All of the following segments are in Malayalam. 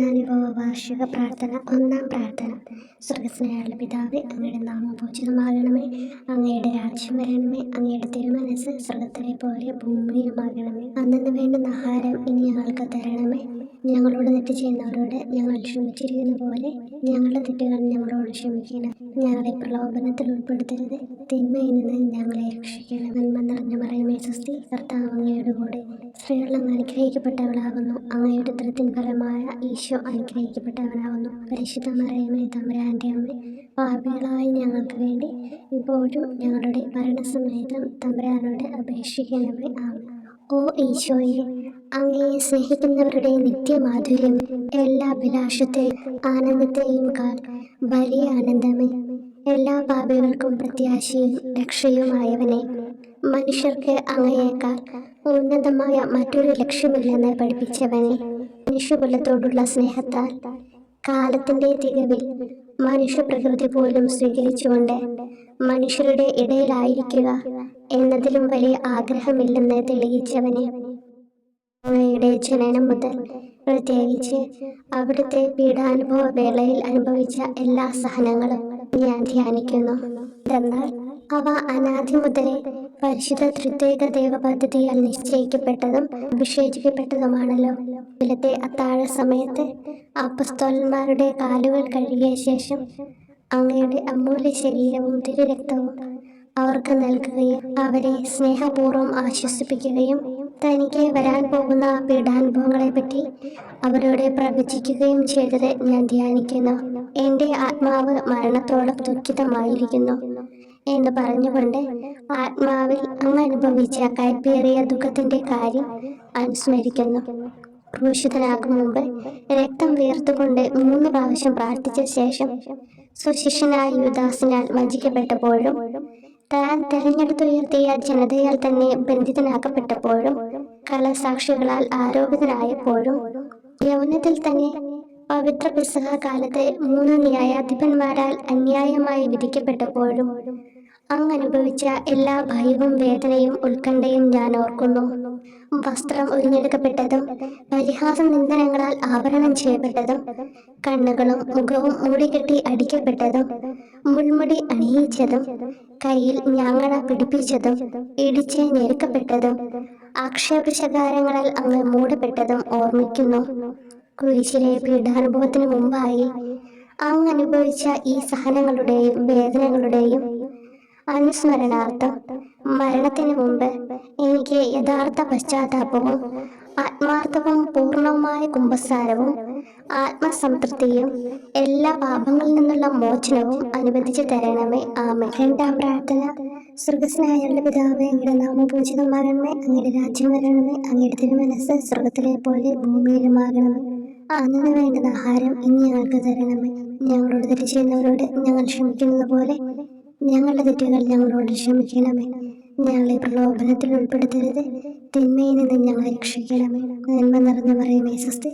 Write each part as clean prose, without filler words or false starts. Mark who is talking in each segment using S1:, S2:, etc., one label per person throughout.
S1: പീഡാനുഭവ വാർഷിക പ്രാർത്ഥന. ഒന്നാം പ്രാർത്ഥന. സ്വർഗ്ഗസ്ഥനായുള്ള പിതാവേ, അങ്ങയുടെ നാമം പൂജിതമാകണമേ. അങ്ങയുടെ രാജ്യം വരണമേ. അങ്ങയുടെ തിരുമനസ്സ് സ്വർഗ്ഗത്തിലെ പോലെ ഭൂമിയിലുമാകണമേ. അന്നന്ന് വേണ്ടുന്ന ആഹാരം ഇനി ഞങ്ങൾക്ക് തരണമേ. ഞങ്ങളോട് തെറ്റ് ചെയ്യുന്നവരോട് ഞങ്ങൾ ക്ഷമിച്ചിരിക്കുന്ന പോലെ ഞങ്ങളുടെ തെറ്റുകൾ ഞങ്ങളോട് ക്ഷമിക്കണം. ഞങ്ങളെ പ്രലോഭനത്തിൽ ഉൾപ്പെടുത്തരുത്, തിന്മയിൽ നിന്ന് ഞങ്ങളെ രക്ഷിക്കണം. നന്മ നിറഞ്ഞ മറിയമേ സ്വസ്തി, കർത്താവ് അങ്ങയുടെ കൂടെ സ്ത്രീകൾ അങ്ങ് അനുഗ്രഹിക്കപ്പെട്ടവളാകുന്നു. അങ്ങയുടെ ഉദരത്തിൻ ഫലമായ ഈശോ അനുഗ്രഹിക്കപ്പെട്ടവനാകുന്നു. പരിശുദ്ധ മറിയമേ തമ്പുരാന്റെ അമ്മ, പാപികളായ ഞങ്ങൾക്ക് വേണ്ടി ഇപ്പോഴും ഞങ്ങളുടെ മരണസമയത്തും തമ്പുരാനോട് അപേക്ഷിക്കണമേ. ആമേൻ. ഓ ഈശോയെ, അങ്ങയെ സ്നേഹിക്കുന്നവരുടെ നിത്യമാധുര്യം, എല്ലാ അഭിലാഷത്തെയും ആനന്ദത്തെയും കാൽ വലിയ ആനന്ദമേ. എല്ലാ പാപികൾക്കും പ്രത്യാശയും രക്ഷയുമായവനെ, മനുഷ്യർക്ക് അങ്ങയേക്കാൾ ഉന്നതമായ മറ്റൊരു ലക്ഷ്യമില്ലെന്ന് പഠിപ്പിച്ചവനെ, മനുഷ്യകുലത്തോടുള്ള സ്നേഹത്താൽ കാലത്തിന്റെ തികവിൽ മനുഷ്യപ്രകൃതി പോലും സ്വീകരിച്ചുകൊണ്ട് മനുഷ്യരുടെ ഇടയിലായിരിക്കുക എന്നതിലും വലിയ ആഗ്രഹമില്ലെന്ന് തെളിയിച്ചവനെ, അങ്ങയുടെ ജനനം മുതൽ പ്രത്യേകിച്ച് അവിടുത്തെ പീഡാനുഭവ വേളയിൽ അനുഭവിച്ച എല്ലാ സഹനങ്ങളും ഞാൻ ധ്യാനിക്കുന്നു. എന്നാൽ അവ അനാദി മുതലേ പരിശുദ്ധ ത്രിത്വൈക ദൈവ പദ്ധതിയാൽ നിശ്ചയിക്കപ്പെട്ടതും വിശേഷിക്കപ്പെട്ടതുമാണല്ലോ. ഇന്നത്തെ അത്താഴ സമയത്ത് അപ്പസ്തോലന്മാരുടെ കാലുകൾ കഴുകിയ ശേഷം അങ്ങയുടെ അമൂല്യ ശരീരവും തിരുരക്തവും അവർക്ക് നൽകുകയും അവരെ സ്നേഹപൂർവ്വം ആശ്വസിപ്പിക്കുകയും തനിക്ക് വരാൻ പോകുന്ന പീഡാനുഭവങ്ങളെ പറ്റി അവരോട് പ്രവചിക്കുകയും ചെയ്തത് ഞാൻ ധ്യാനിക്കുന്നു. എൻ്റെ ആത്മാവ് മരണത്തോളം ദുഃഖിതമായിരിക്കുന്നു എന്ന് പറഞ്ഞുകൊണ്ട് ആത്മാവിൽ അങ്ങ് അനുഭവിച്ച കയ്പേറിയ ദുഃഖത്തിന്റെ കാര്യം അനുസ്മരിക്കുന്നു. ക്രൂശിതനാകും മുമ്പ് രക്തം വീർത്തുകൊണ്ട് 3 പ്രാവശ്യം പ്രാർത്ഥിച്ച ശേഷം സുശിഷ്യനായ യൂദാസിനാൽ വഞ്ചിക്കപ്പെട്ടപ്പോഴും താൻ തെരഞ്ഞെടുത്തുയർത്തിയ ജനതയാൽ തന്നെ ബന്ധിതനാക്കപ്പെട്ടപ്പോഴും കള്ളസാക്ഷികളാൽ ആരോപിതനായപ്പോഴും യൗവനത്തിൽ തന്നെ പവിത്ര പെസഹ കാലത്ത് 3 ന്യായാധിപന്മാരാൽ അന്യായമായി വിധിക്കപ്പെട്ടപ്പോഴും അങ്ങ് അനുഭവിച്ച എല്ലാ ഭയവും വേദനയും ഉത്കണ്ഠയും ഞാൻ ഓർക്കുന്നു. വസ്ത്രം ഉരിഞ്ഞെടുക്കപ്പെട്ടതും പരിഹാസ നിന്ദനങ്ങളാൽ ആവരണം ചെയ്യപ്പെട്ടതും കണ്ണുകളും മുഖവും മൂടിക്കെട്ടി അടിക്കപ്പെട്ടതും മുൾമുടി അണിയിച്ചതും കയ്യിൽ ഞാങ്ങണ പിടിപ്പിച്ചതും ഇടിച്ച് ഞെരുക്കപ്പെട്ടതും ആക്ഷേപശകാരങ്ങളാൽ അങ്ങ് മൂടപ്പെട്ടതും ഓർമ്മിക്കുന്നു. കുരിശിലെ പീഡാനുഭവത്തിന് മുമ്പായി അങ്ങ് അനുഭവിച്ച ഈ സഹനങ്ങളുടെയും വേദനകളുടെയും അനുസ്മരണാർത്ഥം മരണത്തിന് മുമ്പ് എനിക്ക് യഥാർത്ഥ പശ്ചാത്താപവും ആത്മാർത്ഥവും പൂർണ്ണവുമായ കുമ്പസാരവും ആത്മസംതൃപ്തിയും എല്ലാ പാപങ്ങളിൽ നിന്നുള്ള മോചനവും അനുവദിച്ചു തരണമേ. ആമേൻ. രണ്ടാം പ്രാർത്ഥന. സ്വർഗ്ഗസ്ഥനായുള്ള പിതാവേ, അങ്ങയുടെ നാമം പൂജിതമാകണമേ. അങ്ങയുടെ രാജ്യം വരണമേ. അങ്ങയുടെ തിരുമനസ്സ് സ്വർഗ്ഗത്തിലെ പോലെ ഭൂമിയിലുമാകണമേ. അന്നു വേണ്ടുന്ന ആഹാരം ഇനി ഞങ്ങൾക്ക് തരണമേ. ഞങ്ങളോട് തെറ്റ് ചെയ്യുന്നവരോട് ഞങ്ങൾ ക്ഷമിക്കുന്നത് പോലെ ഞങ്ങളുടെ തെറ്റുകൾ ഞങ്ങളോട് ക്ഷമിക്കണമേ. ഞങ്ങളെ പ്രലോഭനത്തിൽ ഉൾപ്പെടുത്തരുത്, തിന്മയിൽ നിന്ന് ഞങ്ങളെ രക്ഷിക്കണമേ. നന്മ നിറഞ്ഞ മറിയമേ സ്വസ്തി,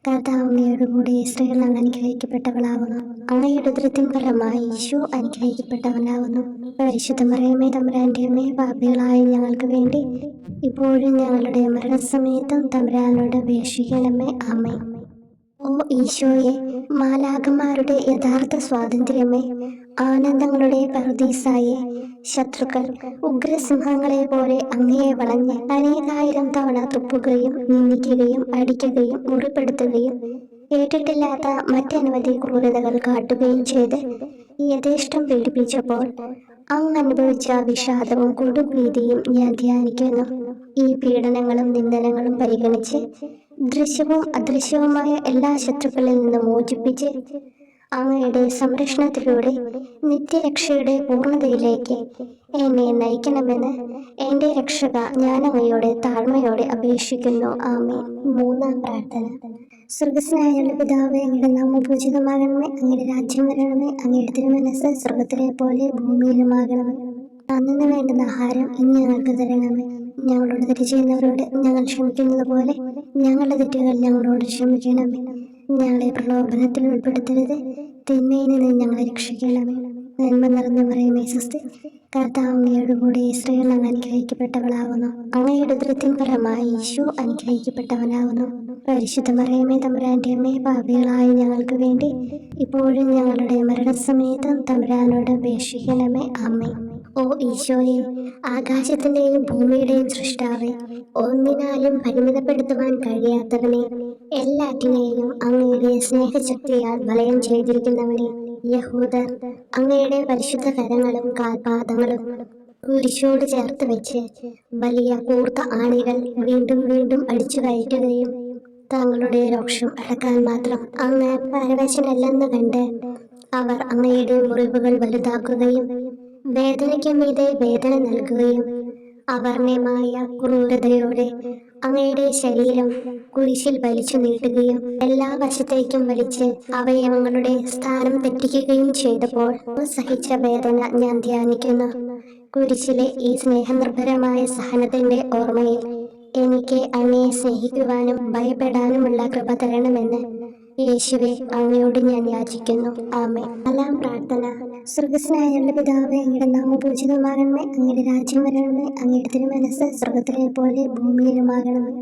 S1: കർത്താവ് അങ്ങയുടെ കൂടെ സ്ത്രീകൾ അങ്ങ് അനുഗ്രഹിക്കപ്പെട്ടവളാകുന്നു. അങ്ങയുടെ ഉദരത്തിൻ ഫലമായി ഈശോ അനുഗ്രഹിക്കപ്പെട്ടവനാകുന്നു. പരിശുദ്ധ മറിയമേ തമ്പുരാന്റെ അമ്മേ, പാപികളായ ഞങ്ങൾക്ക് വേണ്ടി ഇപ്പോഴും ഞങ്ങളുടെ മരണസമയത്തും തമ്പുരാനോട് അപേക്ഷിക്കണമേ. ആമേൻ. ഓ ഈശോയെ, മാലാഖമാരുടെ യഥാർത്ഥ സ്വാതന്ത്ര്യമേ, ആനന്ദങ്ങളുടെ പറുദീസായെ, ശത്രുക്കൾ ഉഗ്രസിംഹങ്ങളെ പോലെ അങ്ങയെ വളഞ്ഞ് അനേകായിരം തവണ തുപ്പുകയും നിന്ദിക്കുകയും അടിക്കുകയും മുറിപ്പെടുത്തുകയും കേട്ടിട്ടില്ലാത്ത മറ്റനവധി ക്രൂരതകൾ കാട്ടുകയും ചെയ്ത് യഥേഷ്ടം പീഡിപ്പിച്ചപ്പോൾ അങ്ങ് അനുഭവിച്ച വിഷാദവും കൊടുഭീതിയും ഞാൻ ധ്യാനിക്കുന്നു. ഈ പീഡനങ്ങളും നിന്ദനങ്ങളും പരിഗണിച്ച് ദൃശ്യവും അദൃശ്യവുമായ എല്ലാ ശത്രുക്കളിൽ നിന്ന് മോചിപ്പിച്ച് അങ്ങയുടെ സംരക്ഷണത്തിലൂടെ നിത്യരക്ഷയുടെ പൂർണ്ണതയിലേക്ക് എന്നെ നയിക്കണമെന്ന് എൻ്റെ രക്ഷക ഞാൻ അങ്ങയോട് താഴ്മയോടെ അപേക്ഷിക്കുന്നു. ആമേൻ. മൂന്നാം പ്രാർത്ഥന. സ്വർഗ്ഗസ്ഥനായുള്ള പിതാവേ, അങ്ങയുടെ നാമം പൂജിതമാകണമേ. അങ്ങയുടെ രാജ്യം വരണമേ. അങ്ങയുടെ തിരുമനസ്സ് സ്വർഗ്ഗത്തിലെ പോലെ ഭൂമിയിലുമാകണമേ. അന്നു വേണ്ടുന്ന ആഹാരം ഇനി ഞങ്ങൾക്ക് തരണമേ. ഞങ്ങളോട് തെറ്റ് ചെയ്യുന്നവരോട് ഞങ്ങൾ ക്ഷമിക്കുന്നത് പോലെ ഞങ്ങളുടെ തെറ്റുകൾ ഞങ്ങളോട് ക്ഷമിക്കണമേ. ഞങ്ങളെ പ്രലോഭനത്തിൽ ഉൾപ്പെടുത്തരുത്, തിന്മയിൽ നിന്ന് ഞങ്ങളെ രക്ഷിക്കണമേ. നന്മ നിറഞ്ഞ മറിയമേ സ്വസ്തി, കർത്താവ് അങ്ങയോടുകൂടി സ്ത്രീകൾ അങ്ങ് അനുഗ്രഹിക്കപ്പെട്ടവളാകുന്നു. അങ്ങയുടെ ഉദരത്തിൻ ഫലമായി ഈശോ അനുഗ്രഹിക്കപ്പെട്ടവനാകുന്നു. പരിശുദ്ധ മറിയമേ, തമ്പുരാന്റെ അമ്മേ, പാപികളായ ഞങ്ങൾക്ക് വേണ്ടി ഇപ്പോഴും ഞങ്ങളുടെ മരണസമയത്തും തമ്പുരാനോട് അപേക്ഷിക്കണമേ. ആമേൻ. ഓ ഈശോയെ, ആകാശത്തിന്റെയും ഭൂമിയുടെയും സൃഷ്ടാവേ, ഒന്നിനാലും പരിമിതപ്പെടുത്തുവാൻ കഴിയാത്തവനെ, എല്ലാറ്റിനെയും അങ്ങയുടെ സ്നേഹശക്തിയാൽ വലയം ചെയ്തിരിക്കുന്നവനെ, യഹൂദർ അങ്ങയുടെ പരിശുദ്ധ കരങ്ങളും കാൽപാദങ്ങളും കുരിശോട് ചേർത്ത് വെച്ച് വലിയ കൂർത്ത ആണികൾ വീണ്ടും വീണ്ടും അടിച്ചു കയറ്റുകയും തങ്ങളുടെ രോക്ഷം അടക്കാൻ മാത്രം അങ്ങ് പരവശനല്ലെന്ന് കണ്ട് അവർ അങ്ങയുടെ മുറിവുകൾ വലുതാക്കുകയും വേദനയ്ക്ക് മീതെ വേദന നൽകുകയും അവർണ്ണമായ ക്രൂരതയോടെ അങ്ങയുടെ ശരീരം കുരിശിൽ വലിച്ചു നീട്ടുകയും എല്ലാ വശത്തേക്കും വലിച്ച് അവയവങ്ങളുടെ സ്ഥാനം തെറ്റിക്കുകയും ചെയ്തപ്പോൾ സഹിച്ച വേദന ഞാൻ ധ്യാനിക്കുന്നു. കുരിശിലെ ഈ സ്നേഹനിർഭരമായ സഹനത്തിന്റെ ഓർമ്മയിൽ എനിക്ക് അങ്ങയെ സ്നേഹിക്കുവാനും ഭയപ്പെടാനുമുള്ള കൃപ തരണമെന്ന് യേശുവെ അങ്ങയോട് ഞാൻ യാചിക്കുന്നു. ആമേൻ. നാലാം പ്രാർത്ഥന. സ്വർഗ്ഗസ്ഥനായ ഞങ്ങളുടെ പിതാവേ, അങ്ങയുടെ നാമം പൂജിതമാകണമേ. അങ്ങയുടെ രാജ്യം വരണമേ. അങ്ങയുടെ തിരുമനസ്സ് സ്വർഗ്ഗത്തിലെ പോലെ ഭൂമിയിലുമാകണമേ.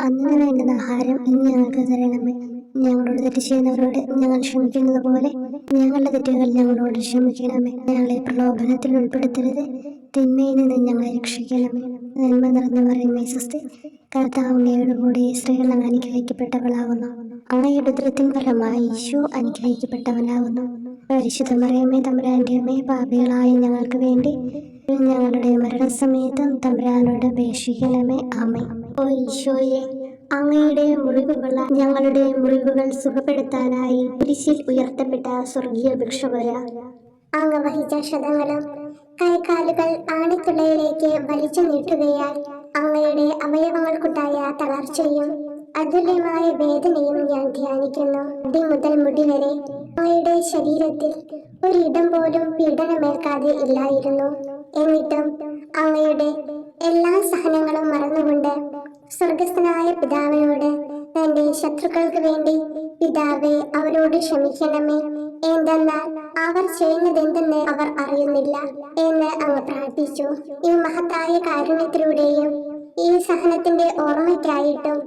S1: അന്ന് വേണ്ടുന്ന ആഹാരം ഇന്ന് ഞങ്ങൾക്ക് തരണമേ. ഞങ്ങളോട് തെറ്റ് ചെയ്യുന്നവരോട് ഞങ്ങൾ ക്ഷമിക്കുന്നത് പോലെ ഞങ്ങളുടെ തെറ്റുകൾ ഞങ്ങളോട് ക്ഷമിക്കണമേ. ഞങ്ങളെ പ്രലോഭനത്തിൽ ഉൾപ്പെടുത്തരുത്, തിന്മയിൽ നിന്ന് ഞങ്ങളെ രക്ഷിക്കണമേ. നന്മ നിറഞ്ഞു പറയുമേ സ്വസ്തി. കർത്താവ് അങ്ങയോടുകൂടി സ്ത്രീകൾ അങ്ങ് അനുഗ്രഹിക്കപ്പെട്ടവളാകുന്നു. അങ്ങയുടെ ഉദരത്തിൻ ഫലമായി ഈശോ അനുഗ്രഹിക്കപ്പെട്ടവനാകുന്നു. പരിശുദ്ധ മറിയമേ, തമ്പുരാന്റെ അമ്മേ, പാപികളായ ഞങ്ങൾക്ക് വേണ്ടി ഞങ്ങളുടെ മരണസമയത്തും തമ്പുരാനോട് അപേക്ഷിക്കണമേ. ആമേൻ. ഓ ഈശോയെ, അങ്ങയുടെ മുറിവുകൾ ഞങ്ങളുടെ മുറിവുകൾ സുഖപ്പെടുത്താനായി കുരിശിൽ ഉയർത്തപ്പെട്ട സ്വർഗീയ ഭിക്ഷുവര, അങ്ങ് വഹിച്ച ക്ഷതങ്ങളും കൈകാലുകൾ ആണിത്തുളയിലേക്ക് വലിച്ചു നീട്ടുകയാൽ അങ്ങയുടെ അവയവങ്ങൾക്കുണ്ടായ തളർച്ചയും അതുല്യമായ വേദനയും ഞാൻ ധ്യാനിക്കുന്നു. അടി മുതൽ മുടി വരെ അങ്ങയുടെ ശരീരത്തിൽ ഒരിടം പോലും പീഡനമേൽക്കാതെ ഇല്ലായിരുന്നു. എന്നിട്ടും അങ്ങയുടെ എല്ലാ സഹനങ്ങളും മറന്നുകൊണ്ട് സ്വർഗസ്ഥനായ പിതാവിനോട് തന്റെ ശത്രുക്കൾക്ക് വേണ്ടി പിതാവേ, അവരോട് ക്ഷമിക്കണമേ, എന്തെന്നാൽ അവർ ചെയ്യുന്നതെന്തെന്ന് അവർ അറിയുന്നില്ല എന്ന് അങ്ങ് പ്രാർത്ഥിച്ചു. ഈ മഹത്തായ കാരുണ്യത്തിലൂടെയും ഈ സഹനത്തിന്റെ ഓർമ്മയ്ക്കായിട്ടും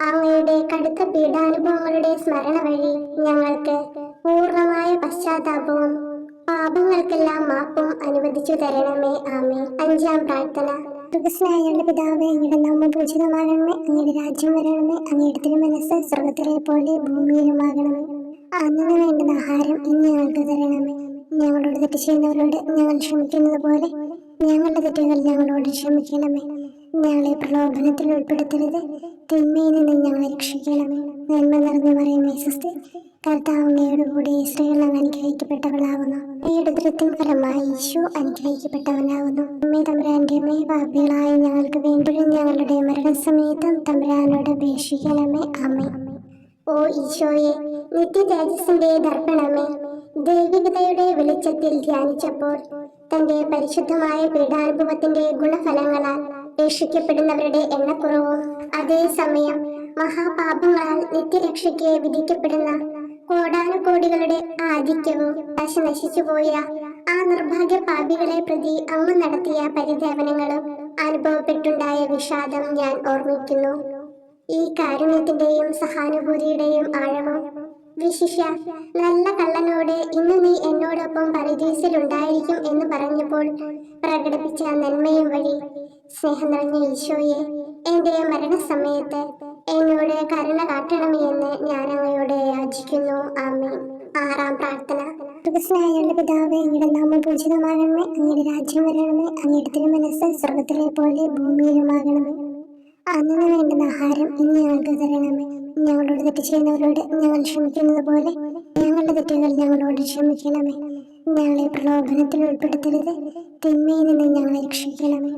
S1: അങ്ങയുടെ കടുത്ത പീഡാനുഭവങ്ങളുടെ സ്മരണ വഴി ഞങ്ങൾക്ക് പൂർണ്ണമായ പശ്ചാത്താപവും പാപങ്ങൾക്കെല്ലാം മാപ്പും അനുവദിച്ചു തരണമേ. ആമേൻ. അഞ്ചാം പ്രാർത്ഥന. സ്വർഗ്ഗസ്ഥനായ ഞങ്ങളുടെ പിതാവേ, അങ്ങയുടെ നാമം പൂജിതമാകണമേ. അങ്ങയുടെ രാജ്യം വരണമേ. അങ്ങയുടെ തിരുമനസ്സ് സ്വർഗ്ഗത്തിലെ പോലെ ഭൂമിയിലുമാകണമേ. അന്ന് വേണ്ടുന്ന ആഹാരം ഇന്ന് ഞങ്ങൾക്ക് തരണമേ. ഞങ്ങളോട് തെറ്റ് ചെയ്യുന്നവരോട് ഞങ്ങൾ ക്ഷമിക്കുന്നത് പോലെ ഞങ്ങളുടെ തെറ്റുകൾ ഞങ്ങളോട് ക്ഷമിക്കണമേ. ഞങ്ങളെ പ്രലോഭനത്തിൽ ഉൾപ്പെടുത്തരുത്, തിന്മയിൽ നിന്ന് ഞങ്ങളെ രക്ഷിക്കണമേ. നന്മ നിറഞ്ഞു പറയുമേ സ്വസ്തി. കർത്താവ് അങ്ങയോടുകൂടി സ്ത്രീകൾ അങ്ങ് അനുഗ്രഹിക്കപ്പെട്ടവളാകുന്നു. അങ്ങയുടെ ഉദരത്തിൻ ഫലമായി ഈശോ അനുഗ്രഹിക്കപ്പെട്ടവനാകുന്നു. അമ്മേ, തമ്പുരാന്റെ അമ്മേ, പാപികളായ ഞങ്ങൾക്ക് വേണ്ടി ഞങ്ങളുടെ മരണസമയത്തും തമ്പുരാനോട് അപേക്ഷിക്കണമേ. ആമേൻ. ഓ ഈശോയെ, നിത്യ തേജസ്സിന്റെ ദർപ്പണമേ, ദൈവികതയുടെ വെളിച്ചത്തിൽ ധ്യാനിച്ചപ്പോൾ തന്റെ പരിശുദ്ധമായ പീഡാനുഭവത്തിന്റെ ഗുണഫലങ്ങളാൽ രക്ഷിക്കപ്പെടുന്നവരുടെ എണ്ണക്കുറവും അതേസമയം മഹാപാപങ്ങളാൽ നിത്യരക്ഷയ്ക്ക് വിധിക്കപ്പെടുന്ന കോടാനുകോടികളുടെ ആധിക്യവും നശിച്ചുപോയ ആ നിർഭാഗ്യ പാപികളെ പ്രതി അങ്ങ് നടത്തിയ പരിദേവനങ്ങളും അനുഭവപ്പെട്ടുണ്ടായ വിഷാദം ഞാൻ ഓർമ്മിക്കുന്നു. ഈ കാരുണ്യത്തിന്റെയും സഹാനുഭൂതിയുടെയും ആഴവും വിശിഷ്യ നല്ല കള്ളനോട് ഇന്ന് നീ എന്നോടൊപ്പം പരദീസിലുണ്ടായിരിക്കും എന്ന് പറഞ്ഞപ്പോൾ പ്രകടിപ്പിച്ച നന്മയും വഴി സ്നേഹം നിറഞ്ഞ ഈശോയെ, എന്റെ മരണസമയത്ത് എന്നോട് കരുണ കാട്ടണമേ എന്ന് ഞാൻ അങ്ങയോട് യാചിക്കുന്നു. ആമേൻ. ആറാം പ്രാർത്ഥന. സ്വർഗ്ഗസ്ഥനായ ഞങ്ങളുടെ പിതാവേ, അങ്ങയുടെ നാമം പൂജിതമാകണമേ. അങ്ങയുടെ രാജ്യം വരണമേ. അങ്ങയുടെ തിരുമനസ്സ് സ്വർഗ്ഗത്തിലെ പോലെ ഭൂമിയിലുമാകണമേ. അന്ന് വേണ്ടുന്ന ആഹാരം ഇന്ന് ഞങ്ങൾക്ക് തരണമേ. ഞങ്ങളോട് തെറ്റ് ചെയ്യുന്നവരോട് ഞങ്ങൾ ക്ഷമിക്കുന്നത് പോലെ ഞങ്ങളുടെ തെറ്റുകൾ ഞങ്ങളോട് ക്ഷമിക്കണമേ. ഞങ്ങളെ പ്രലോഭനത്തിൽ ഉൾപ്പെടുത്തരുത്, തിന്മയിൽ നിന്ന് ഞങ്ങളെ രക്ഷിക്കണമേ.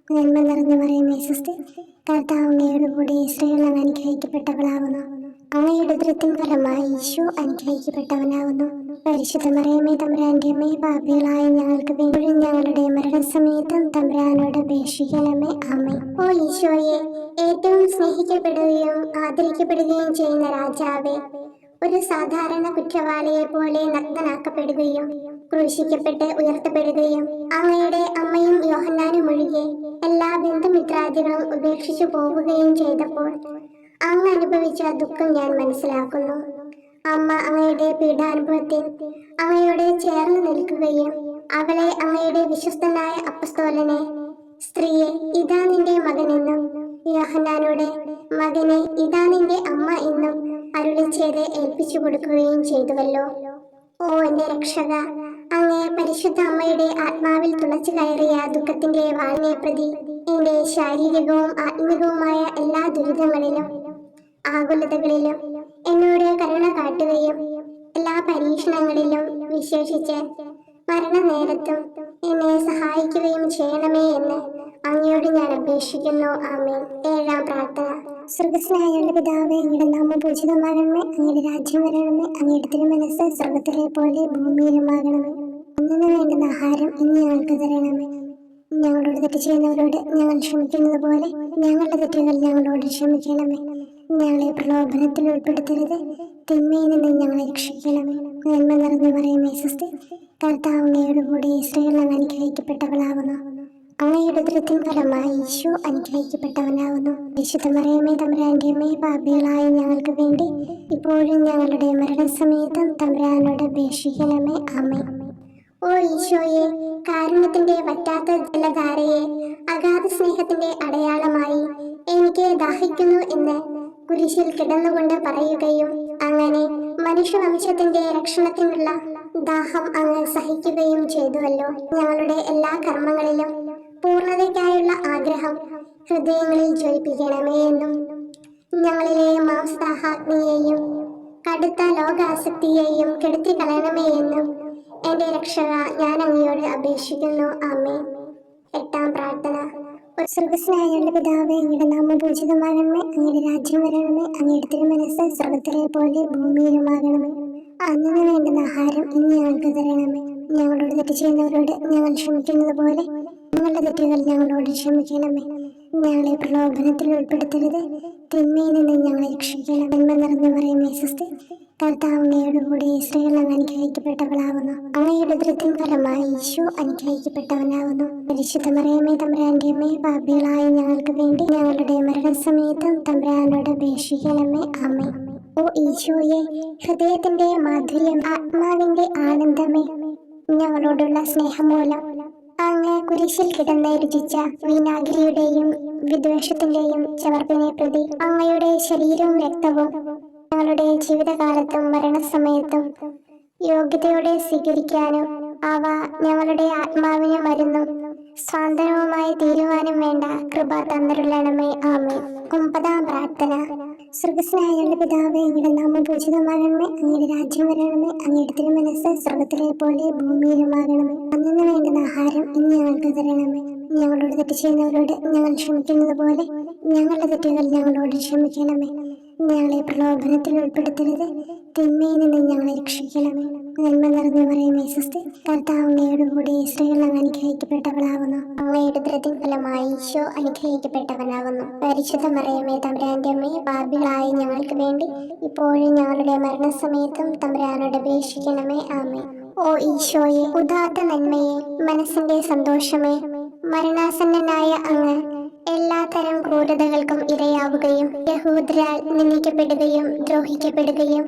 S1: നന്മ നിറഞ്ഞു പറയുമേ സ്വസ്തി. കർത്താവ് അങ്ങയോടുകൂടി സ്ത്രീകൾ അങ്ങ് അനുഗ്രഹിക്കപ്പെട്ടവളാകുന്നു. അങ്ങയുടെ ഉദരത്തിൻ ഫലമായി ഈശോ അനുഗ്രഹിക്കപ്പെട്ടവനാകുന്നു. പരിശുദ്ധ മറിയമേ, തമ്പുരാന്റെ അമ്മേ, പാപികളായ ഞങ്ങൾക്ക് വേണ്ടി ഞങ്ങളുടെ മരണസമയത്തും തമ്പുരാനോട് അപേക്ഷിക്കണമേ. ആമേൻ. ഓ ഈശോയെ, ഏറ്റവും സ്നേഹിക്കപ്പെടുകയും ആദരിക്കപ്പെടുകയും ചെയ്യുന്ന രാജാവേ, ഒരു സാധാരണ കുറ്റവാളിയെ പോലെ നഗ്നനാക്കപ്പെടുകയും ക്രൂശിക്കപ്പെട്ട് ഉയർത്തപ്പെടുകയും അങ്ങയുടെ അമ്മയും യോഹന്നാനും ഒഴികെ എല്ലാ ബന്ധുമിത്രാദികളും ഉപേക്ഷിച്ചു പോവുകയും ചെയ്തപ്പോൾ അങ്ങ് അനുഭവിച്ച ദുഃഖം ഞാൻ മനസ്സിലാക്കുന്നു. അമ്മ അങ്ങയുടെ പീഡാനുഭവത്തിൽ അങ്ങയോട് ചേർന്ന് നിൽക്കുകയും അവളെ അങ്ങയുടെ വിശ്വസ്തനായ അപ്പസ്തോലനെ, സ്ത്രീയെ ഇതാ നിന്റെ മകനെന്നും യോഹന്നാനോട് മകനെ ഇതാ നിന്റെ അമ്മ എന്നും അരുളി ചെയ്ത് ഏൽപ്പിച്ചു കൊടുക്കുകയും ചെയ്തുവല്ലോ. ഓ എന്റെ രക്ഷക, അങ്ങേ പരിശുദ്ധ അമ്മയുടെ ആത്മാവിൽ തുളച്ചു കയറിയ ദുഃഖത്തിന്റെ വാളിനെ പ്രതി എന്റെ ശാരീരികവും ആത്മികവുമായ എല്ലാ ദുരിതങ്ങളിലും ആകുലതകളിലും എന്നോട് കരുണ കാട്ടുകയും എല്ലാ പരീക്ഷണങ്ങളിലും വിശേഷിച്ച് മരണനേരത്തും എന്നെ സഹായിക്കുകയും ചെയ്യണമേ എന്ന് അങ്ങയോട് ഞാൻ അപേക്ഷിക്കുന്നു. ആമേൻ. ഏഴാം പ്രാർത്ഥന. സ്വർഗസ്നായുള്ള പിതാവേ, അങ്ങയുടെ നാമം പൂജിതമാകണമേ, അങ്ങയുടെ രാജ്യം വരണമേ, അങ്ങയുടെ തിരുമനസ്സ് സ്വർഗത്തിലെ പോലെ ഭൂമിയിലുമാകണമേ. അന്നു വേണ്ടുന്ന ആഹാരം ഇന്ന് ഞങ്ങൾക്ക് തരണമേ. ഞങ്ങളോട് തെറ്റ് ചെയ്യുന്നവരോട് ഞങ്ങൾ ക്ഷമിക്കുന്നത് പോലെ ഞങ്ങളുടെ തെറ്റുകൾ ഞങ്ങളോട് ക്ഷമിക്കണമേ. ഞങ്ങളെ പ്രലോഭനത്തിൽ ഉൾപ്പെടുത്തരുത്, തിന്മയിൽ നിന്ന് ഞങ്ങളെ രക്ഷിക്കണമേ. നന്മ നിറഞ്ഞു പറയുമേ സ്വസ്തി, കർത്താവ് അങ്ങയുടെ കൂടെ സ്ത്രീകൾ അങ്ങ് അനുഗ്രഹിക്കപ്പെട്ടവളാകുന്നു. അങ്ങയുടെ ഉദരത്തിൻ ഫലമായി ഈശോ അനുഗ്രഹിക്കപ്പെട്ടവനാകുന്നു. വിശുദ്ധ മറിയമേ തമ്പുരാന്റെ അമ്മേ, പാപികളായ ഞങ്ങൾക്ക് വേണ്ടി ഇപ്പോഴും ഞങ്ങളുടെ മരണസമയത്തും തമ്പുരാനോട് അപേക്ഷിക്കണമേ. ആമേൻ. ഓ ഈശോയെ, കാരുണ്യത്തിന്റെ വറ്റാത്ത ജലധാരയെ, അഗാധ സ്നേഹത്തിന്റെ അടയാളമായി എനിക്ക് ദാഹിക്കുന്നു എന്ന് കുരിശിൽ കിടന്നുകൊണ്ട് പറയുകയും അങ്ങനെ മനുഷ്യവംശത്തിന്റെ രക്ഷണത്തിനുള്ള ദാഹം അങ്ങ് സഹിക്കുകയും ചെയ്തുവല്ലോ. ഞങ്ങളുടെ എല്ലാ കർമ്മങ്ങളിലും പൂർണ്ണതയ്ക്കായുള്ള ആഗ്രഹം ഹൃദയങ്ങളിൽ ജ്വലിപ്പിക്കണമേ എന്നും ഞങ്ങളിലെ മാംസദാഹാഗ്നിയെയും കടുത്ത ലോകാസക്തിയെയും കെടുത്തി കളയണമേ എന്നും എന്റെ രക്ഷക ഞാൻ അങ്ങയോട് അപേക്ഷിക്കുന്നു. ആമേൻ. എട്ടാം പ്രാർത്ഥന. സ്വർഗസ്നായുള്ള പിതാവേ, അങ്ങയുടെ നാമം പൂജിതമാകണമേ, അങ്ങയുടെ രാജ്യം വരണമേ, അങ്ങയുടെ തിരുമനസ്സ് സ്വർഗത്തിലെ പോലെ ഭൂമിയിലുമാകണമേ. അന്നു വേണ്ടുന്ന ആഹാരം ഇന്ന് ഞങ്ങൾക്ക് തരണമേ. ഞങ്ങളോട് തെറ്റ് ചെയ്യുന്നവരോട് ഞങ്ങൾ ക്ഷമിക്കുന്നത് പോലെ ഞങ്ങളുടെ തെറ്റുകൾ ഞങ്ങളോട് ക്ഷമിക്കണമേ. ഞങ്ങളെ പ്രലോഭനത്തിൽ ഉൾപ്പെടുത്തരുത്, തിന്മയിൽ നിന്ന് ഞങ്ങളെ രക്ഷിക്കണം. നന്മ നിറഞ്ഞു പറയുമേ സ്വസ്തി, കർത്താവ് അങ്ങയുടെ കൂടെ സ്ത്രീകൾ അങ്ങ് അനുഗ്രഹിക്കപ്പെട്ടവളാകുന്നു. അങ്ങയുടെ ഉദരത്തിൻ ഫലമായി ഈശോ അനുഗ്രഹിക്കപ്പെട്ടവനാകുന്നു. പരിശുദ്ധ മറിയമേ തമ്പുരാന്റെ അമ്മേ, പാപികളായ ഞങ്ങൾക്ക് വേണ്ടി ഞങ്ങളുടെ മരണസമയത്തും തമ്പുരാനോട് അപേക്ഷിക്കണമേ. ആമേൻ. ഓ ഈശോയെ, ഹൃദയത്തിന്റെ മാധുര്യം, ആത്മാവിന്റെ ആനന്ദമേ, ഞങ്ങളോടുള്ള സ്നേഹം മൂലം അങ്ങ് കുരിശിൽ കിടന്ന് രുചിച്ച വിനാഗിരിയുടെയും വിദ്വേഷത്തിന്റെയും ചവർപ്പിനെ പ്രതി അങ്ങയുടെ ശരീരവും രക്തവും ഞങ്ങളുടെ ജീവിതകാലത്തും മരണസമയത്തും യോഗ്യതയോടെ സ്വീകരിക്കാനും അവ ഞങ്ങളുടെ ആത്മാവിന് മരുന്നും സ്വാതന്ത്ര്യവുമായി തീരുവാനും വേണ്ട കൃപ തന്നരുളണമേ. ആമേൻ. ഒമ്പതാം പ്രാർത്ഥന. സ്വർഗസ്നായുള്ള പിതാവേ, അങ്ങയുടെ നാമം പൂജിതമാകണമേ, അങ്ങയുടെ രാജ്യം വരണമേ, അങ്ങയുടെ തിരുമനസ്സ് സ്വർഗത്തിലെ പോലെ ഭൂമിയിലുമാകണമേ. അന്നു വേണ്ടുന്ന ആഹാരം ഇന്ന് ഞങ്ങൾക്ക് തരണമേ. ഞങ്ങളോട് തെറ്റ് ചെയ്യുന്നവരോട് ഞങ്ങൾ ക്ഷമിക്കുന്നത് പോലെ ഞങ്ങളുടെ തെറ്റുകൾ ഞങ്ങളോട് ക്ഷമിക്കണമേ. ഞങ്ങളെ പ്രലോഭനത്തിൽ ഉൾപ്പെടുത്തരുത്, തിന്മയിൽ നിന്ന് ഞങ്ങളെ രക്ഷിക്കണമേ. നന്മ നിറഞ്ഞു പറയുമേ സ്വസ്തി, കർത്താവ് അങ്ങയുടെ കൂടെ സ്ത്രീകൾ അങ്ങ് അനുഗ്രഹിക്കപ്പെട്ടവളാകുന്നു. അങ്ങയുടെ ഉദരത്തിൻ ഫലമായി ഈശോ അനുഗ്രഹിക്കപ്പെട്ടവനാകുന്നു. പരിശുദ്ധ മറിയമേ തമ്പുരാന്റെ അമ്മേ, പാപികളായ ഞങ്ങൾക്ക് വേണ്ടി ഇപ്പോഴും ഞങ്ങളുടെ മരണസമയത്തും തമ്പുരാനോട് അപേക്ഷിക്കണമേ. ആമേൻ. ഓ ഈശോയെ, ഉദാത്ത നന്മയെ, മനസ്സിന്റെ സന്തോഷമേ, മരണാസന്നനായ അങ്ങ് എല്ലാത്തരം ക്രൂരതകൾക്കും ഇരയാവുകയും യഹൂദരാൽ നിന്ദിക്കപ്പെടുകയും ദ്രോഹിക്കപ്പെടുകയും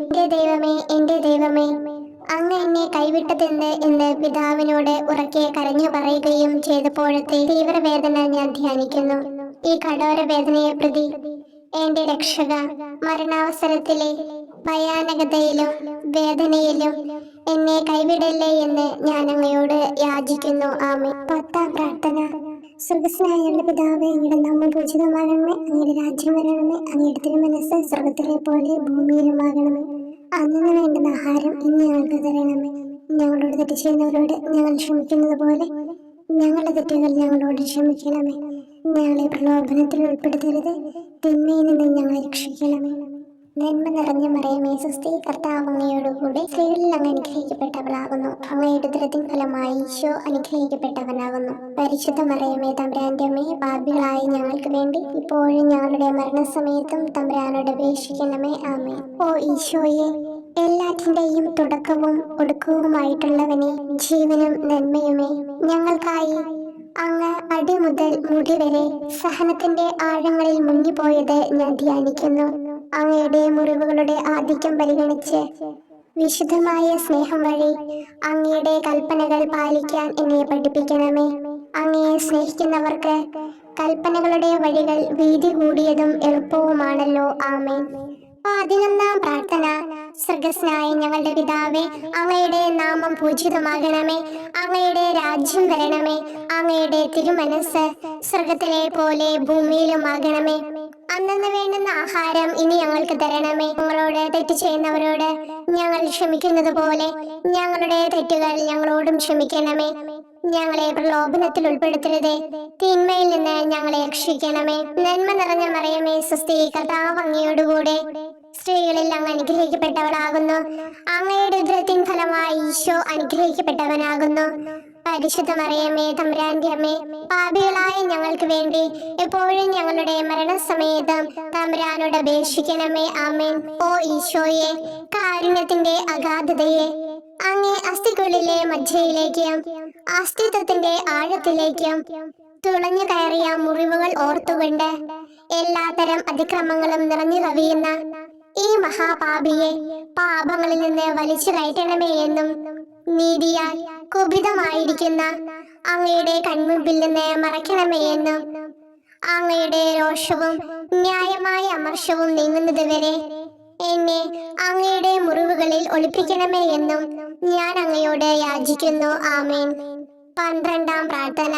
S1: എന്റെ ദൈവമേ അങ്ങ് എന്നെ കൈവിട്ടതെന്ന് എന്ന് പിതാവിനോട് ഉറക്കെ കരഞ്ഞു പറയുകയും ചെയ്തപ്പോഴത്തെ തീവ്രവേദന ഞാൻ ധ്യാനിക്കുന്നു. ഈ കഠോര വേദനയെ പ്രതി എന്റെ രക്ഷക, മരണാവസരത്തിലെ ഭയാനകതയിലും വേദനയിലും എന്നെ കൈവിടല്ലേ എന്ന് ഞാൻ അങ്ങയോട് യാചിക്കുന്നു. ആമേൻ. പത്താം പ്രാർത്ഥന. സ്വർഗസ്നായുള്ള പിതാവേ, അങ്ങയുടെ നാമം പൂജിതമാകണമേ, അങ്ങയുടെ രാജ്യം വരണമേ, അങ്ങയുടെ തിരുമനസ്സ് സ്വർഗത്തിലെ പോലെ ഭൂമിയിലുമാകണമേ. അന്നു വേണ്ടുന്ന ആഹാരം ഇന്ന് ഞങ്ങൾക്ക് തരണമേ. ഞങ്ങളോട് തെറ്റ് ചെയ്യുന്നവരോട് ഞങ്ങൾ ക്ഷമിക്കുന്നത് പോലെ ഞങ്ങളുടെ തെറ്റുകൾ ഞങ്ങളോട് ക്ഷമിക്കണമേ. ഞങ്ങളെ പ്രലോഭനത്തിൽ ഉൾപ്പെടുത്തരുത്, തിന്മയിൽ നിന്ന് ഞങ്ങളെ രക്ഷിക്കണമേ. നന്മ നിറഞ്ഞ മറിയമേ സ്വസ്തി, കർത്താവ് അങ്ങയോടുകൂടി സ്ത്രീകളിൽ അങ്ങ് അനുഗ്രഹിക്കപ്പെട്ടവളാകുന്നു. അങ്ങയുടെ ഉദരത്തിൻ ഫലമായി ഈശോ അനുഗ്രഹിക്കപ്പെട്ടവനാകുന്നു. പരിശുദ്ധ മറിയമേ തമ്പുരാന്റെ അമ്മേ, പാപികളായ ഞങ്ങൾക്ക് വേണ്ടി ഇപ്പോഴും ഞങ്ങളുടെ മരണസമയത്തും തമ്പുരാനോട് അപേക്ഷിക്കണമേ. ആമേൻ. ഓ ഈശോയെ, എല്ലാറ്റിന്റെയും തുടക്കവും ഒടുക്കവുമായിട്ടുള്ളവനെ, ജീവനും നന്മയുമേ, ഞങ്ങൾക്കായി അങ്ങ് അടിമുതൽ മുടി വരെ സഹനത്തിന്റെ ആഴങ്ങളിൽ മുങ്ങിപ്പോയത് ഞാൻ ധ്യാനിക്കുന്നു. അങ്ങയുടെ മുറിവുകളുടെ ആധിക്യം പരിഗണിച്ച് വിശുദ്ധമായ സ്നേഹം വഴി അങ്ങയുടെ കൽപ്പനകൾ പാലിക്കാൻ എന്നെ പഠിപ്പിക്കണമേ. അങ്ങയെ സ്നേഹിക്കുന്നവർക്ക് കൽപ്പനകളുടെ വഴികൾ വീതി കൂടിയതും എളുപ്പവുമാണല്ലോ. ആമേൻ. 11-ാം പ്രാർത്ഥന. സ്വർഗ്ഗസ്ഥനായ ഞങ്ങളുടെ പിതാവേ, അങ്ങയുടെ നാമം പൂജിതമാകണമേ. അങ്ങയുടെ രാജ്യം വരണമേ. അങ്ങയുടെ തിരുമനസ് സ്വർഗത്തിലെ പോലെ ഭൂമിയിലുമാകണമേ. അന്നന്ന് വേണ്ടുന്ന ആഹാരം ഇനി ഞങ്ങൾക്ക് തരണമേ. ഞങ്ങളോട് തെറ്റ് ചെയ്യുന്നവരോട് ഞങ്ങൾ ക്ഷമിക്കുന്നത് പോലെ ഞങ്ങളുടെ തെറ്റുകൾ ഞങ്ങളോടും ക്ഷമിക്കണമേ. ഞങ്ങളെ പ്രലോഭനത്തിൽ ഉൾപ്പെടുത്തരുതേ, തിന്മയിൽ നിന്ന് ഞങ്ങളെ രക്ഷിക്കണമേ. നന്മ നിറഞ്ഞ മറിയമേ, സ്വസ്തി, കർത്താവ് അങ്ങയോടുകൂടെ സ്ത്രീകളിൽ അങ്ങ് അനുഗ്രഹിക്കപ്പെട്ടവളാകുന്നു. അങ്ങയുടെ ഉദരത്തിൻ ഫലമായി ഈശോ അനുഗ്രഹിക്കപ്പെട്ടവനാകുന്നു. പരിശുദ്ധ മറിയമേ, തമ്പുരാന്റെ അമ്മേ, പാപികളായ ഞങ്ങൾക്ക് വേണ്ടി എപ്പോഴും ഞങ്ങളുടെ മരണസമയത്തും തമ്പുരാനോട് അപേക്ഷിക്കണമേ. ആമേൻ. ഓ ഈശോയെ, കാരുണ്യത്തിന്റെ അഗാധതയെ, അങ്ങേ അസ്ഥിക്കുള്ളിലെ മജ്ജയിലേക്കും അസ്തിത്വത്തിന്റെ ആഴത്തിലേക്കും തുളഞ്ഞു കയറിയ മുറിവുകൾ ഓർത്തുകൊണ്ട് എല്ലാത്തരം അതിക്രമങ്ങളും നിറഞ്ഞു കവിയുന്ന ഈ മഹാപാപിയെ പാപങ്ങളിൽ നിന്ന് വലിച്ചു കയറ്റണമേ എന്നും, നീതിയാൽ കുപിതമായിരിക്കുന്ന അങ്ങയുടെ കൺമുമ്പിൽ നിന്ന് മറയ്ക്കണമേ എന്നും, അങ്ങയുടെ രോഷവും ന്യായമായ അമർഷവും നീങ്ങുന്നത് വരെ എന്നെ അങ്ങയുടെ മുറിവുകളിൽ ഒളിപ്പിക്കണമേ എന്നും ഞാൻ അങ്ങയോട് യാചിക്കുന്നു. ആമേൻ. 12-ാം പ്രാർത്ഥന.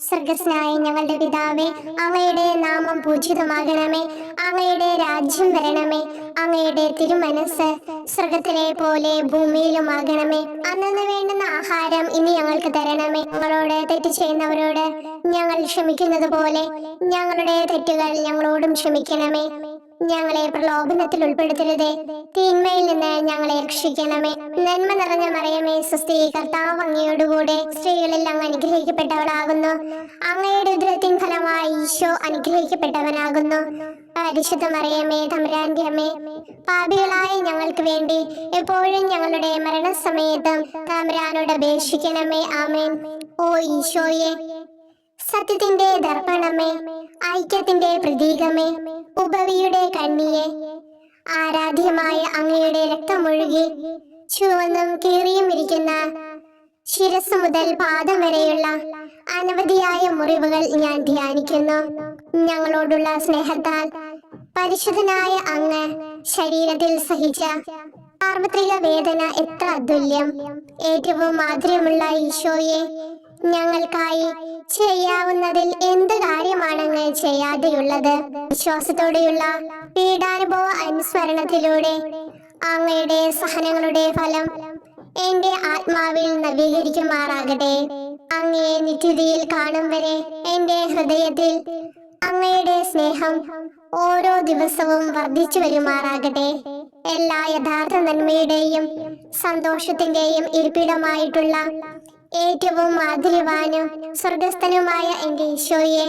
S1: സ്വർഗ്ഗസ്ഥനായ ഞങ്ങളുടെ പിതാവേ, അങ്ങയുടെ നാമം പൂജിതമാകണമേ. അങ്ങയുടെ രാജ്യം വരണമേ. അങ്ങയുടെ തിരുമനസ് സ്വർഗത്തിലെ പോലെ ഭൂമിയിലുമാകണമേ. അന്നന്ന് വേണ്ടുന്ന ആഹാരം ഇനി ഞങ്ങൾക്ക് തരണമേ. ഞങ്ങളോട് തെറ്റ് ചെയ്യുന്നവരോട് ഞങ്ങൾ ക്ഷമിക്കുന്നത് പോലെ ഞങ്ങളുടെ തെറ്റുകൾ ഞങ്ങളോടും ക്ഷമിക്കണമേ. ഞങ്ങളെ പ്രലോഭനത്തിൽ ഉൾപ്പെടുത്തരുതേ, തിന്മയിൽ നിന്ന് ഞങ്ങളെ രക്ഷിക്കണമേ. നന്മ നിറഞ്ഞ മറിയമേ, സ്വസ്തി, കർത്താവ് അങ്ങയോടുകൂടെ സ്ത്രീകളിൽ അങ്ങ് അനുഗ്രഹിക്കപ്പെട്ടവളാകുന്നു. അങ്ങയുടെ ഉദരത്തിൻ ഫലമായി ഈശോ അനുഗ്രഹിക്കപ്പെട്ടവനാകുന്നു. പരിശുദ്ധ മറിയമേ, തമ്പുരാന്റെ അമ്മേ, പാപികളായ ഞങ്ങൾക്ക് വേണ്ടി എപ്പോഴും ഞങ്ങളുടെ മരണസമയത്തും തമ്പുരാനോട് അപേക്ഷിക്കണമേ. ആമേൻ. ഓ ഈശോയെ, സത്യത്തിന്റെ ദർപ്പണമേ, ഐക്യത്തിന്റെ പ്രതീകമേ, ഉപവിയുടെ കണ്ണിയെ, ആരാധ്യമായ അങ്ങയുടെ രക്തമൊഴുകി ചുവന്നും കീറിയും ഇരിക്കുന്ന ശിരസ് മുതൽ പാദം വരെയുള്ള അനവധിയായ മുറിവുകൾ ഞാൻ ധ്യാനിക്കുന്നു. ഞങ്ങളോടുള്ള സ്നേഹത്താൽ പരിശുദ്ധനായ അങ്ങ് ശരീരത്തിൽ സഹിച്ച സാർവത്രിക വേദന എത്ര അതുല്യം. ഏറ്റവും മാധുര്യമുള്ള ഈശോയെ, ഞങ്ങൾക്കായി ചെയ്യാവുന്നതിൽ എന്ത് കാര്യമാണങ്ങ് ചെയ്യാതെയുള്ളത്? വിശ്വാസത്തോടെയുള്ള പീഡാനുഭവ അനുസ്മരണത്തിലൂടെ അങ്ങയുടെ സഹനങ്ങളുടെ ഫലം എന്റെ ആത്മാവിൽ നവീകരിക്കുമാറാകട്ടെ. അങ്ങയെ നിത്യതയിൽ കാണും വരെ എന്റെ ഹൃദയത്തിൽ അങ്ങയുടെ സ്നേഹം ഓരോ ദിവസവും വർദ്ധിച്ചു വരുമാറാകട്ടെ. എല്ലാ യഥാർത്ഥ നന്മയുടെയും സന്തോഷത്തിന്റെയും ഇരിപ്പിടമായിട്ടുള്ള ഏറ്റവും മാധുര്യവാനും സ്വർഗസ്ഥനുമായ എന്റെ ഈശോയെ,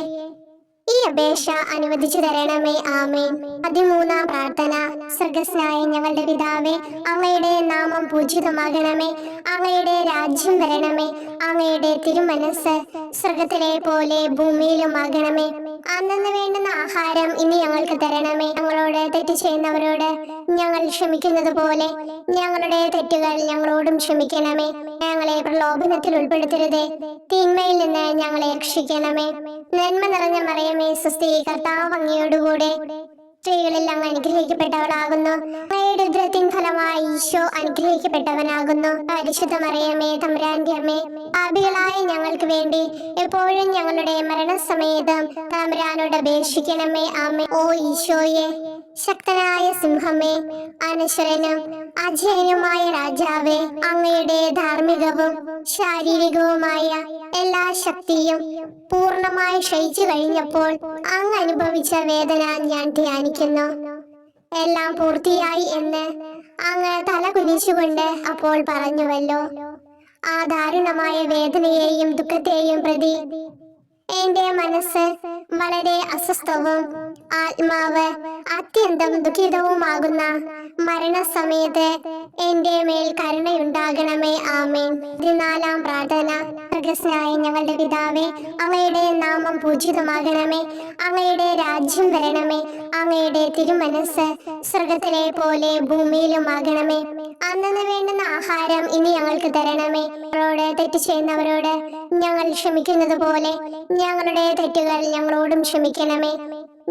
S1: ഈ അപേക്ഷ അനുവദിച്ചു തരണമേ. ആമേൻ. 13-ാം പ്രാർത്ഥന. സ്വർഗ്ഗസ്ഥനായ ഞങ്ങളുടെ പിതാവേ, അങ്ങയുടെ നാമം പൂജിതമാകണമേ. അങ്ങയുടെ രാജ്യം വരണമേ. അങ്ങയുടെ തിരുമനസ് സ്വർഗത്തിലെ പോലെ ഭൂമിയിലുമാകണമേ. അന്നന്ന് വേണ്ടുന്ന ആഹാരം ഇനി ഞങ്ങൾക്ക് തരണമേ. ഞങ്ങളോട് തെറ്റ് ചെയ്യുന്നവരോട് ഞങ്ങൾ ക്ഷമിക്കുന്നത് പോലെ ഞങ്ങളുടെ തെറ്റുകൾ ഞങ്ങളോടും ക്ഷമിക്കണമേ. ഞങ്ങളെ പ്രലോഭനത്തിൽ ഉൾപ്പെടുത്തരുതേ, തിന്മയിൽ നിന്ന് ഞങ്ങളെ രക്ഷിക്കണമേ. നന്മ നിറഞ്ഞ മറിയമേ, സ്വസ്തി, കർത്താവ് അങ്ങയോടുകൂടെ സ്ത്രീകളിൽ അങ്ങ് അനുഗ്രഹിക്കപ്പെട്ടവളാകുന്നു. അങ്ങയുടെ ഉദരത്തിൻ ഫലമായി ഈശോ അനുഗ്രഹിക്കപ്പെട്ടവനാകുന്നു. പരിശുദ്ധ മറിയമേ, തമ്പുരാന്റെ അമ്മേ, പാപികളായ ഞങ്ങൾക്ക് വേണ്ടി എപ്പോഴും ഞങ്ങളുടെ മരണസമയത്തും തമ്പുരാനോട് അപേക്ഷിക്കണമേ. ആമേൻ. ഓ ഈശോയെ, ശക്തനായ സിംഹമേ, അനശ്വരനും അജയനുമായ രാജാവേ, അങ്ങയുടെ ധാർമ്മികവും ശാരീരികവുമായ എല്ലാ ശക്തിയും പൂർണ്ണമായി ക്ഷയിച്ചു കഴിഞ്ഞപ്പോൾ അങ്ങ് അനുഭവിച്ച വേദന ഞാൻ ധ്യാനിക്കുന്നു. എല്ലാം പൂർത്തിയായി എന്ന് അങ്ങ് തല കുനിച്ചുകൊണ്ട് അപ്പോൾ പറഞ്ഞുവല്ലോ. ആ ദാരുണമായ വേദനയെയും ദുഃഖത്തെയും പ്രതി എന്റെ മനസ്സ് വളരെ അസ്വസ്ഥവും ആത്മാവ് അത്യന്തം ദുഃഖിതവുമാകുന്ന മരണസമയത്ത് എന്റെ മേൽ കരുണയുണ്ടാകണമേ. ആമേൻ. 14-ാം പ്രാർത്ഥന. സ്വർഗ്ഗസ്ഥനായ ഞങ്ങളുടെ പിതാവേ, അങ്ങയുടെ നാമം പൂജിതമാകണമേ. അങ്ങയുടെ രാജ്യം വരണമേ. അങ്ങയുടെ തിരുമനസ് സ്വർഗത്തിലെ പോലെ ഭൂമിയിലുമാകണമേ. അന്നന്ന് വേണ്ടുന്ന ആഹാരം ഇനി ഞങ്ങൾക്ക് തരണമേ. ഞങ്ങളോട് തെറ്റ് ചെയ്യുന്നവരോട് ഞങ്ങൾ ക്ഷമിക്കുന്നത് പോലെ ഞങ്ങളുടെ തെറ്റുകൾ ഞങ്ങളോടും ക്ഷമിക്കണമേ.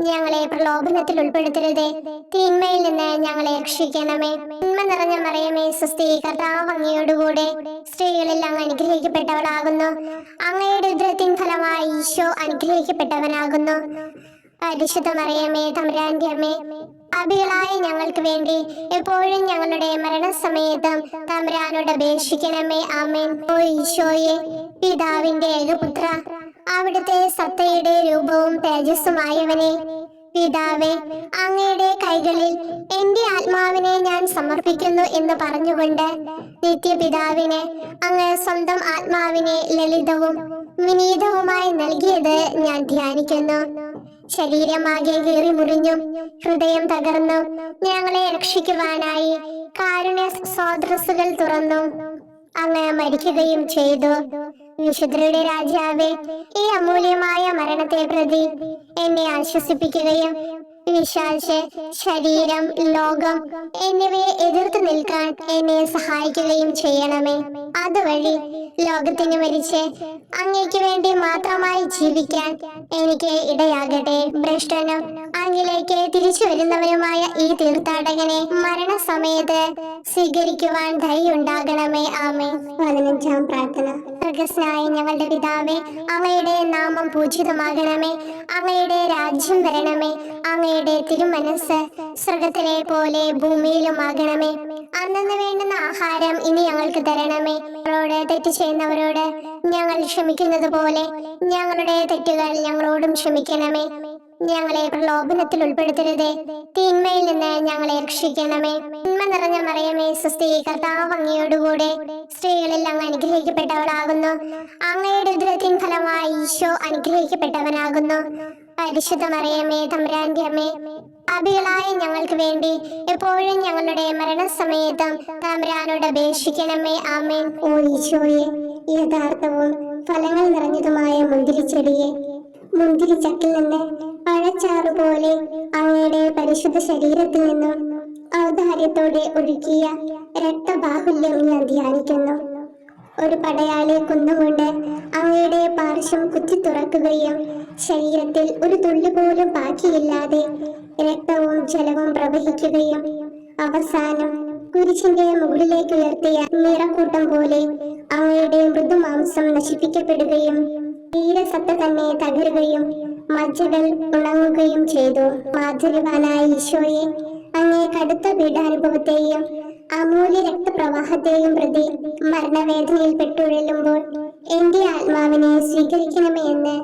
S1: ഞങ്ങളെ പ്രലോഭനത്തിൽ ഉൾപ്പെടുത്തരുതേ, തിന്മയിൽ നിന്ന് ഞങ്ങളെ രക്ഷിക്കണമേ. നന്മ നിറഞ്ഞ മറിയമേ, സ്വസ്തി, കർത്താവ് അങ്ങയോടുകൂടെ സ്ത്രീകളിൽ അങ്ങ് അനുഗ്രഹിക്കപ്പെട്ടവളാകുന്നു. അങ്ങയുടെ ഉദരത്തിൻ ഫലമായി ഈശോ അനുഗ്രഹിക്കപ്പെട്ടവനാകുന്നു. പരിശുദ്ധ മറിയമേ, തമ്പുരാന്റെ അമ്മേ, പാപികളായ ഞങ്ങൾക്ക് വേണ്ടി എപ്പോഴും ഞങ്ങളുടെ മരണസമയത്തും തമ്പുരാനോട് അപേക്ഷിക്കണമേ. ആമേൻ. ഓ ഈശോയെ, പിതാവിന്റെ ഏകപുത്ര, അവിടുത്തെ സത്തയുടെ രൂപവും തേജസ്സുമായവനെ, പിതാവേ, അങ്ങയുടെ കൈകളിൽ എന്റെ ആത്മാവിനെ ഞാൻ സമർപ്പിക്കുന്നു എന്ന് പറഞ്ഞുകൊണ്ട് നിത്യപിതാവിന് അങ്ങ് സ്വന്തം ആത്മാവിനെ ലളിതവും വിനീതവുമായി നൽകിയത് ഞാൻ ധ്യാനിക്കുന്നു. ശരീരമാകെ കീറി മുറിഞ്ഞും ഹൃദയം തകർന്നും ഞങ്ങളെ രക്ഷിക്കുവാനായി കാരുണ്യ സ്രോതസ്സുകൾ തുറന്നു അങ്ങ് മരിക്കുകയും ചെയ്തു. വിശുദ്ധരുടെ രാജാവേ, ഈ അമൂല്യമായ മരണത്തെ പ്രതി എന്നെ ആശ്വസിപ്പിക്കുകയും വിശ്വാസ ശരീരം, ലോകം എന്നിവയെ എതിർത്ത് നിൽക്കാൻ എന്നെ സഹായിക്കുകയും ചെയ്യണമേ. അതുവഴി ലോകത്തിന് മരിച്ച് അങ്ങയ്ക്ക് വേണ്ടി മാത്രമായി ജീവിക്കാൻ എനിക്ക് ഇടയാകട്ടെ. ഭ്രഷ്ടനും അങ്ങിലേക്ക് തിരിച്ചു വരുന്നവരുമായ ഈ തീർത്ഥാടകനെ മരണസമയത്ത് സ്വീകരിക്കുവാൻ ധൈര്യമുണ്ടാകണമേ. ആമേൻ. 15-ാം പ്രാർത്ഥന. സ്വർഗ്ഗസ്ഥനായ ഞങ്ങളുടെ പിതാവേ, അങ്ങയുടെ നാമം പൂജിതമാകണമേ. അങ്ങയുടെ രാജ്യം വരണമേ. അങ്ങയുടെ തിരുമനസ് സ്വർഗത്തിലെ പോലെ ഭൂമിയിലുമാകണമേ. അന്നന്ന് വേണ്ടുന്ന ആഹാരം ഇനി ഞങ്ങൾക്ക് തരണമേ. ഞങ്ങളോട് തെറ്റ് ചെയ്യുന്നവരോട് ഞങ്ങൾ ക്ഷമിക്കുന്നത് പോലെ ഞങ്ങളുടെ തെറ്റുകൾ ഞങ്ങളോടും ക്ഷമിക്കണമേ. ഞങ്ങളെ പ്രലോഭനത്തിൽ ഉൾപ്പെടുത്തരുതേ, തിന്മയിൽ നിന്ന് ഞങ്ങളെ രക്ഷിക്കണമേ. നന്മ നിറഞ്ഞ മറിയമേ, സ്വസ്തി, കർത്താവ് അങ്ങയോടുകൂടെ സ്ത്രീകളിൽ അങ്ങ് അനുഗ്രഹിക്കപ്പെട്ടവളാകുന്നു. അങ്ങയുടെ ഉദരത്തിൻ ഫലമായി ഈശോ അനുഗ്രഹിക്കപ്പെട്ടവനാകുന്നു. പരിശുദ്ധ മറിയമേ, തമ്പുരാന്റെ അമ്മേ, പാപികളായ ഞങ്ങൾക്ക് വേണ്ടി എപ്പോഴും ഞങ്ങളുടെ മരണസമയത്തും തമ്പുരാനോട് അപേക്ഷിക്കണമേ. ആമേൻ. ഓ ഈശോയെ, യഥാർത്ഥവും ഫലങ്ങൾ നിറഞ്ഞതുമായ മുന്തിരിച്ചെടിയെ, മുന്തിരിച്ചക്കിൽ നിന്ന് പഴച്ചാറു പോലെ അങ്ങയുടെ പരിശുദ്ധ ശരീരത്തിൽ നിന്നും ഔദാര്യത്തോടെ ഒഴുകിയ രക്തബാഹുല്യം ഞാൻ ധ്യാനിക്കുന്നു. ഒരു പടയാളി കുന്നുകൊണ്ട് അങ്ങയുടെ പാർശ്വം കുത്തി തുറക്കുകയും ശരീരത്തിൽ ഒരു തുള്ളി പോലും ബാക്കിയില്ലാതെ രക്തവും ജലവും പ്രവഹിക്കുകയും അവസാനം കുരിശിന്റെ മുകളിലേക്ക് ഉയർത്തിയ നിറക്കൂട്ടം പോലെ അങ്ങയുടെ മൃദുമാംസം നശിപ്പിക്കപ്പെടുകയും തീരസത്ത തന്നെ തകരുകയും മജ്ജകൾ ഉണങ്ങുകയും ചെയ്തു. മാധുര്യവാനായ ഈശോയെ, അങ്ങേ കടുത്ത പീഡാനുഭവത്തെയും അമൂല്യ രക്തപ്രവാഹത്തെയും പ്രതി മരണവേദനയിൽ പെട്ടുഴലുമ്പോൾ എന്റെ ആത്മാവിനെ സ്വീകരിക്കണമേ എന്ന്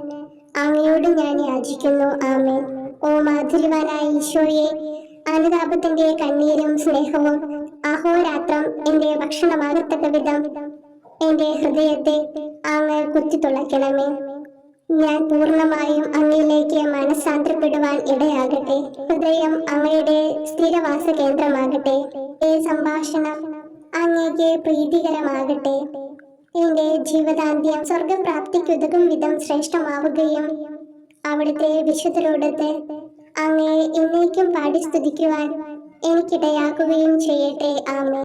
S1: അങ്ങയോട് ഞാൻ യാചിക്കുന്നു. ആമേൻ. ഓ മാധുര്യവാനായ ഈശോയെ, അനുതാപത്തിന്റെ കണ്ണീരും സ്നേഹവും അഹോരാത്രം എന്റെ ഭക്ഷണമാകത്തക്ക വിധം എന്റെ ഹൃദയത്തെ അങ്ങ് കുത്തിത്തുളയ്ക്കണമേ. ഞാൻ പൂർണ്ണമായും അങ്ങയിലേക്ക് മനസ്സാന്തരപ്പെടുവാൻ ഇടയാകട്ടെ. ഹൃദയം അങ്ങയുടെ സ്ഥിരവാസ കേന്ദ്രമാകട്ടെ. ഈ സംഭാഷണം അങ്ങേക്ക് പ്രീതികരമാകട്ടെ. എന്റെ ജീവിതാന്ത്യം സ്വർഗപ്രാപ്തിക്കുതകും വിധം ശ്രേഷ്ഠമാവുകയും അവിടുത്തെ വിശുദ്ധരോടൊത്ത് അങ്ങയെ എന്നേക്കും പാടി സ്തുതിക്കുവാൻ എനിക്കിടയാക്കുകയും ചെയ്യട്ടെ. ആമേൻ.